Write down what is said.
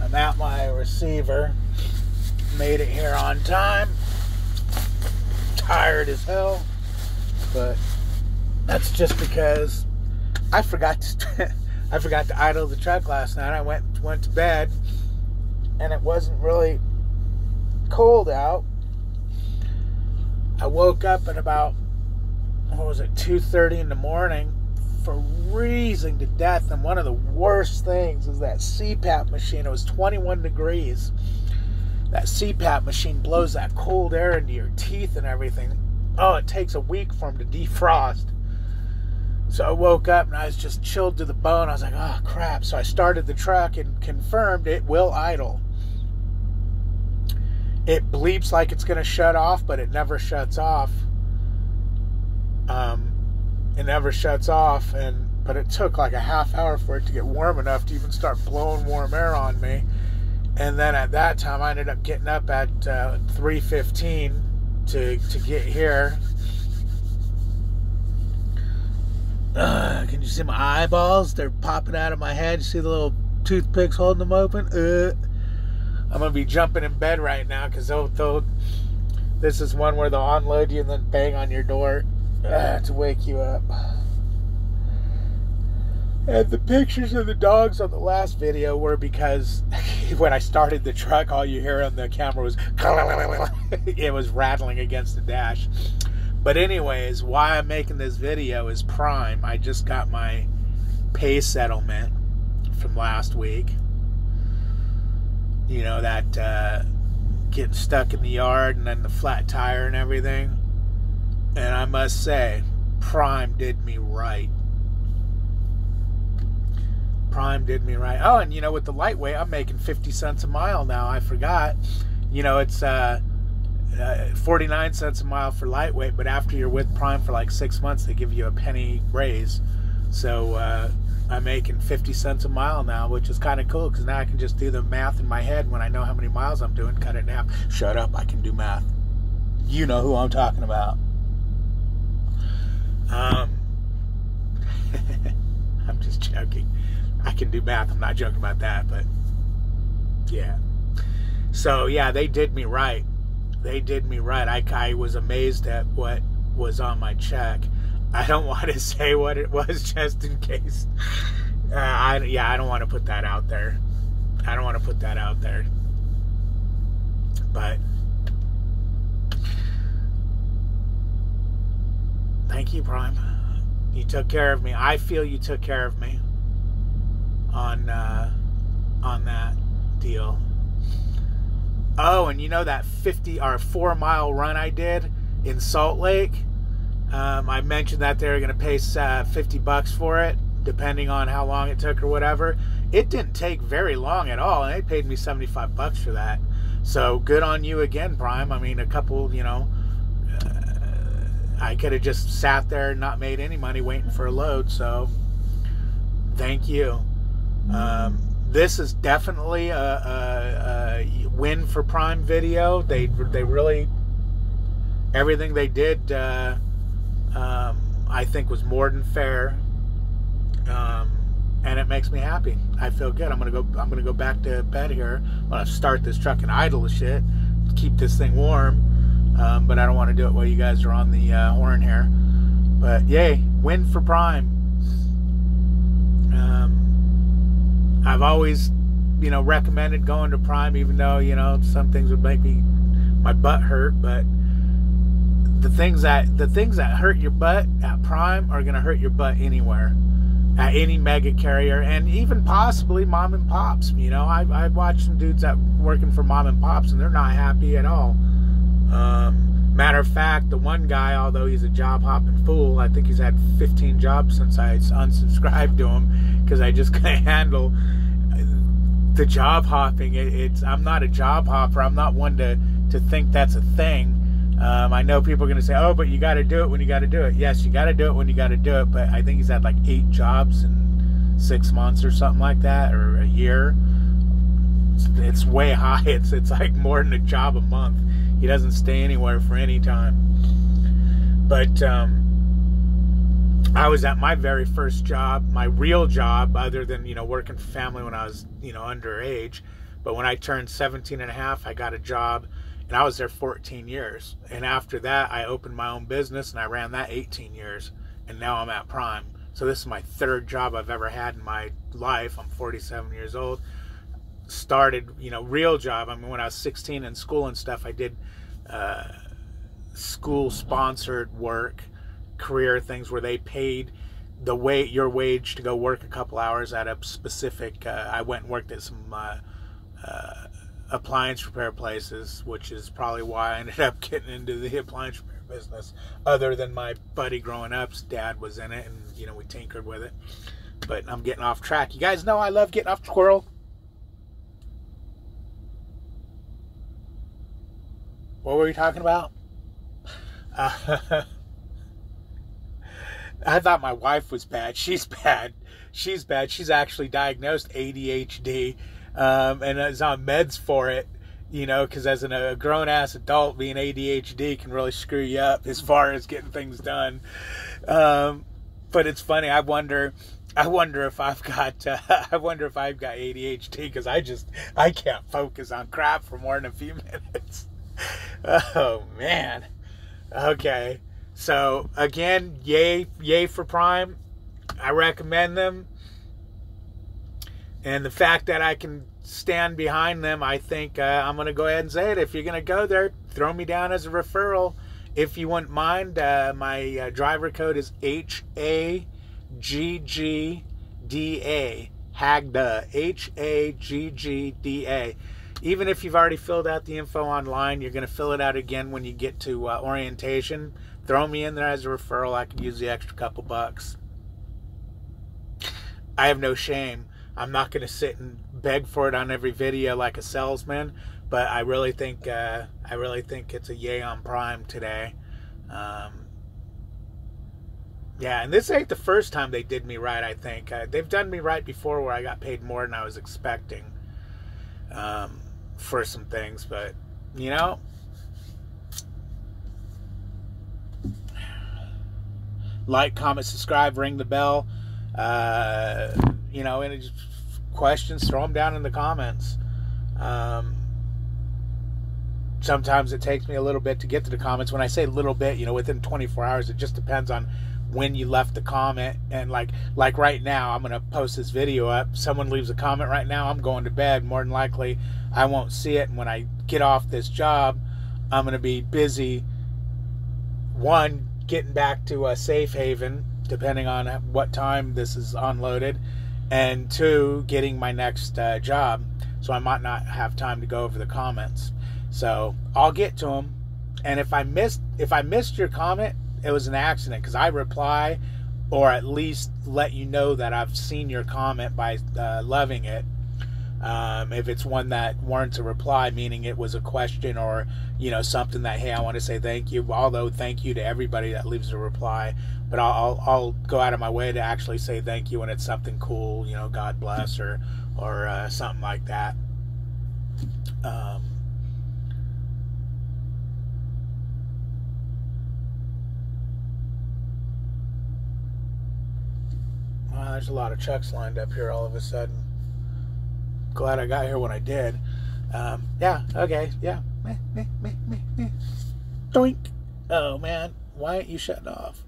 I'm at my receiver. Made it here on time. Tired as hell, but that's just because I forgot to idle the truck last night. I went to bed, and it wasn't really cold out. I woke up at about 2:30 in the morning, freezing to death. And one of the worst things is that CPAP machine. It was 21 degrees. That CPAP machine blows that cold air into your teeth and everything. Oh, it takes a week for them to defrost. So I woke up and I was just chilled to the bone. I was like, oh, crap. So I started the truck and confirmed it will idle. It bleeps like it's going to shut off, but it never shuts off. It never shuts off, but it took like a half hour for it to get warm enough to even start blowing warm air on me. And then at that time, I ended up getting up at 3:15 to get here. Can you see my eyeballs? They're popping out of my head. You see the little toothpicks holding them open? I'm going to be jumping in bed right now because this is one where they'll unload you and then bang on your door to wake you up. And the pictures of the dogs on the last video were because when I started the truck, all you hear on the camera was it was rattling against the dash. But anyways, why I'm making this video is Prime. I just got my pay settlement from last week. You know, that getting stuck in the yard and then the flat tire and everything. And I must say, Prime did me right. Prime did me right. Oh, and you know, with the lightweight, I'm making 50 cents a mile now. I forgot. You know, it's 49 cents a mile for lightweight, but after you're with Prime for like 6 months, they give you a penny raise. So I'm making 50 cents a mile now, which is kind of cool because now I can just do the math in my head when I know how many miles I'm doing, cut it in half. Shut up, I can do math. You know who I'm talking about. I'm just joking. I can do math. I'm not joking about that, but yeah. So yeah, they did me right. They did me right. I was amazed at what was on my check. I don't want to say what it was just in case. I don't want to put that out there. I don't want to put that out there. But thank you, Prime. You took care of me. I feel you took care of me on that deal. Oh, and you know that 4 mile run I did in Salt Lake? I mentioned that they were going to pay $50 for it, depending on how long it took or whatever. It didn't take very long at all, and they paid me $75 for that. So good on you again, Prime. I mean, a couple, you know, I could have just sat there and not made any money waiting for a load. So thank you. This is definitely a win for Prime Video. They really, everything they did, I think was more than fair, and it makes me happy. I feel good. I'm gonna go back to bed here. I'm gonna start this truck and idle the shit, keep this thing warm. But I don't want to do it while you guys are on the horn here. But yay, win for Prime. I've always, you know, recommended going to Prime, even though, you know, some things would make my butt hurt. But the things that hurt your butt at Prime are gonna hurt your butt anywhere, at any mega carrier, and even possibly mom and pops. You know, I've watched some dudes that working for mom and pops, and they're not happy at all. Matter of fact, the one guy, although he's a job hopping fool, I think he's had 15 jobs since I unsubscribed to him because I just can't handle the job hopping. I'm not a job hopper. I'm not one to think that's a thing. I know people are going to say, oh, but you got to do it when you got to do it. Yes, you got to do it when you got to do it, but I think he's had like 8 jobs in 6 months or something like that, or a year. It's way high. It's like more than a job a month. He doesn't stay anywhere for any time. But I was at my very first job, my real job, other than, you know, working for family when I was, you know, underage. But when I turned 17 and a half, I got a job, and I was there 14 years. And after that, I opened my own business, and I ran that 18 years. And now I'm at Prime. So this is my third job I've ever had in my life. I'm 47 years old. Started, real job. I mean, when I was 16 in school and stuff, I did school-sponsored work, career things where they paid your wage to go work a couple hours at a specific. I went and worked at some appliance repair places, which is probably why I ended up getting into the appliance repair business. Other than my buddy growing up's dad was in it, and we tinkered with it. But I'm getting off track. You guys know I love getting off squirrel. What were we talking about? I thought my wife was bad. She's bad. She's bad. She's actually diagnosed ADHD and is on meds for it, because as a grown-ass adult, being ADHD can really screw you up as far as getting things done. But it's funny. I wonder if I've got ADHD, because I can't focus on crap for more than a few minutes. Oh, man. Okay. So, again, yay for Prime. I recommend them. And the fact that I can stand behind them, I think I'm going to go ahead and say it. If you're going to go there, throw me down as a referral. If you wouldn't mind, my driver code is HAGGDA. HAGGDA. HAGGDA. Even if you've already filled out the info online, you're going to fill it out again when you get to orientation. Throw me in there as a referral. I could use the extra couple bucks. I have no shame. I'm not going to sit and beg for it on every video like a salesman, but I really think it's a yay on Prime today. Yeah, and this ain't the first time they did me right. I think they've done me right before, where I got paid more than I was expecting for some things, but like, comment, subscribe, ring the bell. Any questions, throw them down in the comments. Sometimes it takes me a little bit to get to the comments. When I say a little bit, within 24 hours, it just depends on when you left the comment. And like right now, I'm going to post this video up. Someone leaves a comment right now, I'm going to bed. More than likely, I won't see it. And when I get off this job, I'm going to be busy, one, getting back to a safe haven, depending on what time this is unloaded, and two, getting my next job. So I might not have time to go over the comments. So I'll get to them. And if I missed your comment, it was an accident, because I reply, or at least let you know that I've seen your comment by loving it. If it's one that warrants a reply, meaning it was a question or something that, hey, I want to say thank you. Although thank you to everybody that leaves a reply, but I'll go out of my way to actually say thank you when it's something cool, God bless, or something like that. Wow, there's a lot of trucks lined up here all of a sudden. Glad I got here when I did. Yeah, okay, yeah. Doink. Oh, man, why aren't you shutting off?